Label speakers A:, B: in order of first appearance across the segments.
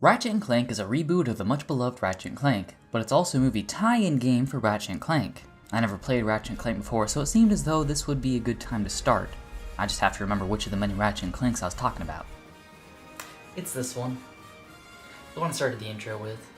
A: Ratchet and Clank is a reboot of the much beloved Ratchet and Clank, but it's also a movie tie-in game for Ratchet and Clank. I never played Ratchet and Clank before, so it seemed as though this would be a good time to start. I just have to remember which of the many Ratchet and Clanks I was talking about. It's this one. The one I started the intro with.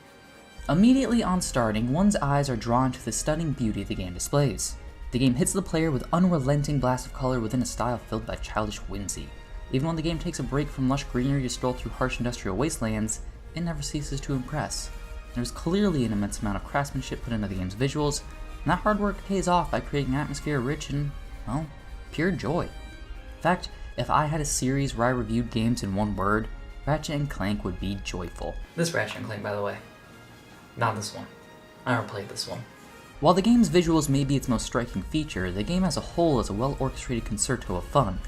A: Immediately on starting, one's eyes are drawn to the stunning beauty the game displays. The game hits the player with unrelenting blasts of color within a style filled by childish whimsy. Even when the game takes a break from lush greenery to stroll through harsh industrial wastelands, it never ceases to impress. There's clearly an immense amount of craftsmanship put into the game's visuals, and that hard work pays off by creating an atmosphere rich in, well, pure joy. In fact, if I had a series where I reviewed games in one word, Ratchet and Clank would be joyful. This Ratchet and Clank, by the way. Not this one. I never played this one. While the game's visuals may be its most striking feature, the game as a whole is a well-orchestrated concerto of fun,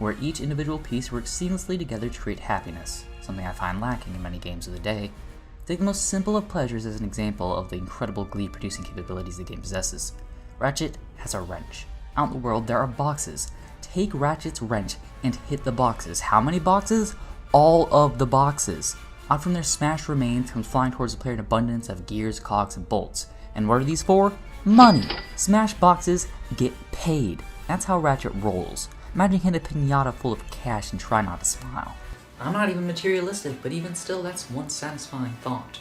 A: where each individual piece works seamlessly together to create happiness, something I find lacking in many games of the day. Take the most simple of pleasures as an example of the incredible glee-producing capabilities the game possesses. Ratchet has a wrench. Out in the world, there are boxes. Take Ratchet's wrench and hit the boxes. How many boxes? All of the boxes. Out from their smashed remains comes flying towards the player an abundance of gears, cogs, and bolts. And what are these for? Money! Smash boxes, get paid. That's how Ratchet rolls. Imagine hitting a pinata full of cash and try not to smile. I'm not even materialistic, but even still, that's one satisfying thought.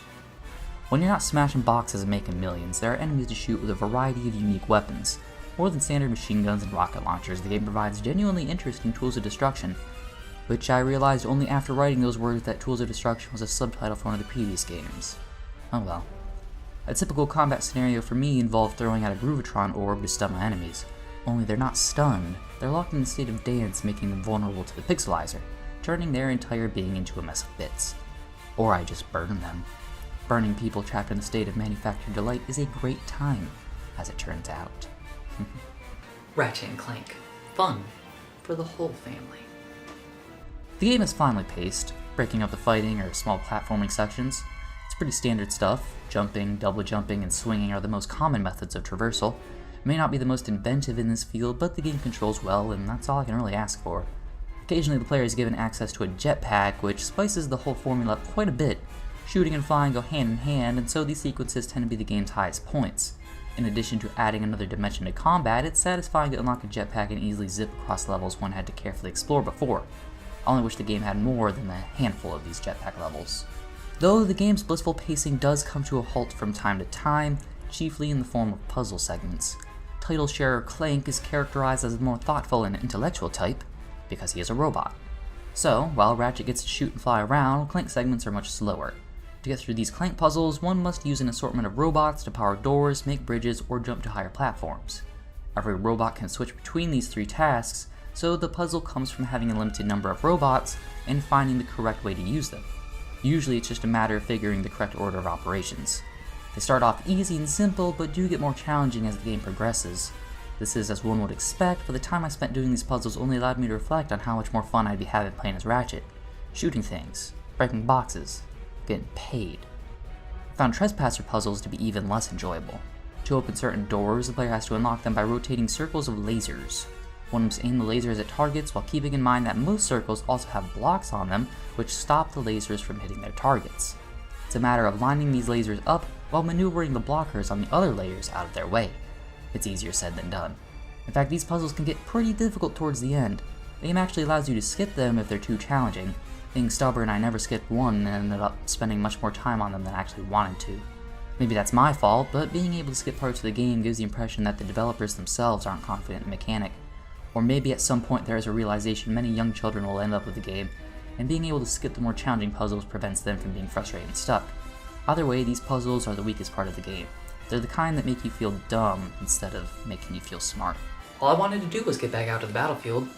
A: When you're not smashing boxes and making millions, there are enemies to shoot with a variety of unique weapons. More than standard machine guns and rocket launchers, the game provides genuinely interesting tools of destruction, which I realized only after writing those words that Tools of Destruction was a subtitle for one of the previous games. Oh well. A typical combat scenario for me involved throwing out a Groovatron orb to stun my enemies. Only they're not stunned, they're locked in a state of dance, making them vulnerable to the pixelizer, turning their entire being into a mess of bits. Or I just burn them. Burning people trapped in a state of manufactured delight is a great time, as it turns out. Ratchet and Clank. Fun for the whole family. The game is finely paced, breaking up the fighting or small platforming sections. It's pretty standard stuff. Jumping, double jumping, and swinging are the most common methods of traversal. It may not be the most inventive in this field, but the game controls well, and that's all I can really ask for. Occasionally the player is given access to a jetpack, which spices the whole formula up quite a bit. Shooting and flying go hand in hand, and so these sequences tend to be the game's highest points. In addition to adding another dimension to combat, it's satisfying to unlock a jetpack and easily zip across levels one had to carefully explore before. I only wish the game had more than a handful of these jetpack levels. Though the game's blissful pacing does come to a halt from time to time, chiefly in the form of puzzle segments. Title sharer Clank is characterized as the more thoughtful and intellectual type, because he is a robot. So, while Ratchet gets to shoot and fly around, Clank segments are much slower. To get through these Clank puzzles, one must use an assortment of robots to power doors, make bridges, or jump to higher platforms. Every robot can switch between these three tasks, so the puzzle comes from having a limited number of robots and finding the correct way to use them. Usually it's just a matter of figuring the correct order of operations. They start off easy and simple, but do get more challenging as the game progresses. This is as one would expect, but the time I spent doing these puzzles only allowed me to reflect on how much more fun I'd be having playing as Ratchet. Shooting things, breaking boxes, getting paid. I found trespasser puzzles to be even less enjoyable. To open certain doors, the player has to unlock them by rotating circles of lasers. One must aim the lasers at targets while keeping in mind that most circles also have blocks on them which stop the lasers from hitting their targets. It's a matter of lining these lasers up while maneuvering the blockers on the other layers out of their way. It's easier said than done. In fact, these puzzles can get pretty difficult towards the end. The game actually allows you to skip them if they're too challenging. Being stubborn, I never skipped one and ended up spending much more time on them than I actually wanted to. Maybe that's my fault, but being able to skip parts of the game gives the impression that the developers themselves aren't confident in the mechanic. Or maybe at some point there is a realization many young children will end up with the game, and being able to skip the more challenging puzzles prevents them from being frustrated and stuck. Either way, these puzzles are the weakest part of the game. They're the kind that make you feel dumb instead of making you feel smart. All I wanted to do was get back out to the battlefield,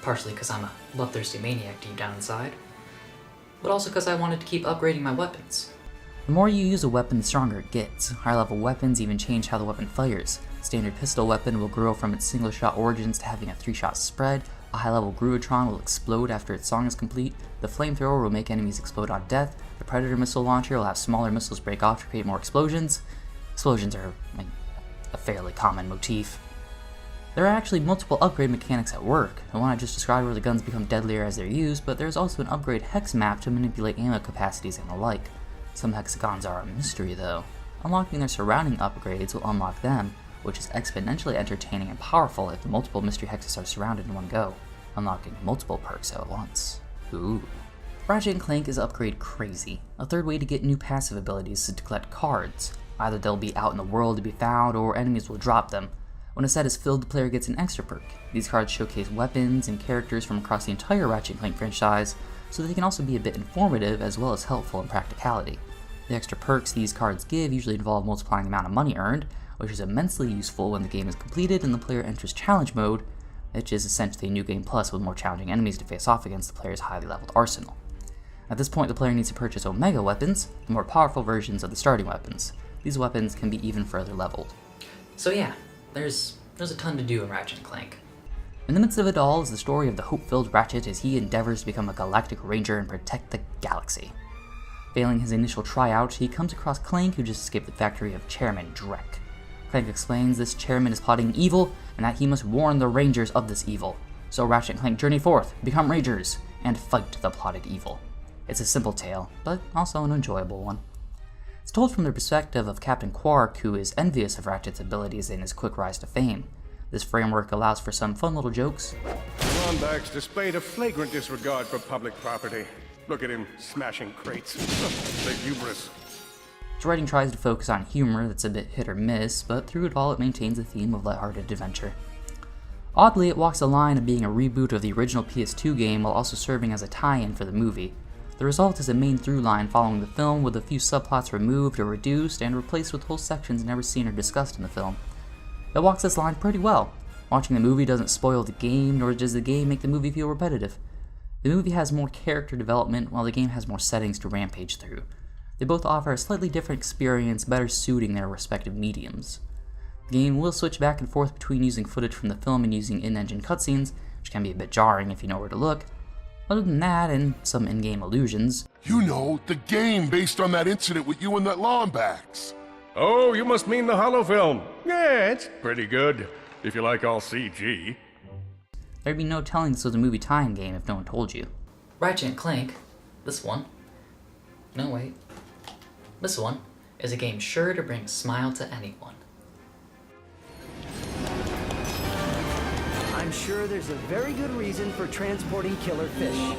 A: partially because I'm a bloodthirsty maniac deep down inside, but also because I wanted to keep upgrading my weapons. The more you use a weapon, the stronger it gets. Higher level weapons even change how the weapon fires. Standard pistol weapon will grow from its single shot origins to having a 3-shot spread. A high level Groovatron will explode after its song is complete. The flamethrower will make enemies explode on death. The Predator missile launcher will have smaller missiles break off to create more explosions. Explosions are a fairly common motif. There are actually multiple upgrade mechanics at work. The one I just described where the guns become deadlier as they're used, but there's also an upgrade hex map to manipulate ammo capacities and the like. Some hexagons are a mystery though. Unlocking their surrounding upgrades will unlock them, which is exponentially entertaining and powerful if multiple mystery hexes are surrounded in one go, unlocking multiple perks at once. Ooh. Ratchet and Clank is upgrade crazy. A third way to get new passive abilities is to collect cards. Either they'll be out in the world to be found, or enemies will drop them. When a set is filled, the player gets an extra perk. These cards showcase weapons and characters from across the entire Ratchet and Clank franchise, so they can also be a bit informative as well as helpful in practicality. The extra perks these cards give usually involve multiplying the amount of money earned, which is immensely useful when the game is completed and the player enters challenge mode, which is essentially a new game plus with more challenging enemies to face off against the player's highly leveled arsenal. At this point, the player needs to purchase Omega weapons, the more powerful versions of the starting weapons. These weapons can be even further leveled. So yeah, there's a ton to do in Ratchet and Clank. In the midst of it all is the story of the hope-filled Ratchet as he endeavors to become a galactic ranger and protect the galaxy. Failing his initial tryout, he comes across Clank, who just escaped the factory of Chairman Drek. Clank explains this chairman is plotting evil and that he must warn the rangers of this evil. So Ratchet and Clank journey forth, become rangers, and fight the plotted evil. It's a simple tale, but also an enjoyable one. It's told from the perspective of Captain Quark, who is envious of Ratchet's abilities and his quick rise to fame. This framework allows for some fun little jokes.
B: Lombax displayed a flagrant disregard for public property. Look at him smashing crates. The hubris.
A: Its writing tries to focus on humor that's a bit hit or miss, but through it all it maintains a theme of lighthearted adventure. Oddly, it walks the line of being a reboot of the original PS2 game while also serving as a tie-in for the movie. The result is a main through line following the film with a few subplots removed or reduced and replaced with whole sections never seen or discussed in the film. It walks this line pretty well. Watching the movie doesn't spoil the game, nor does the game make the movie feel repetitive. The movie has more character development, while the game has more settings to rampage through. They both offer a slightly different experience, better suiting their respective mediums. The game will switch back and forth between using footage from the film and using in-engine cutscenes, which can be a bit jarring if you know where to look. Other than that, and some in-game allusions.
C: You know, the game based on that incident with you and that Lombax.
B: Oh, you must mean the hollow film. Yeah, it's pretty good, if you like all CG.
A: There'd be no telling this was a movie tie-in game if no one told you. Ratchet and Clank, this one, this one is a game sure to bring a smile to anyone.
D: I'm sure there's a very good reason for transporting killer fish.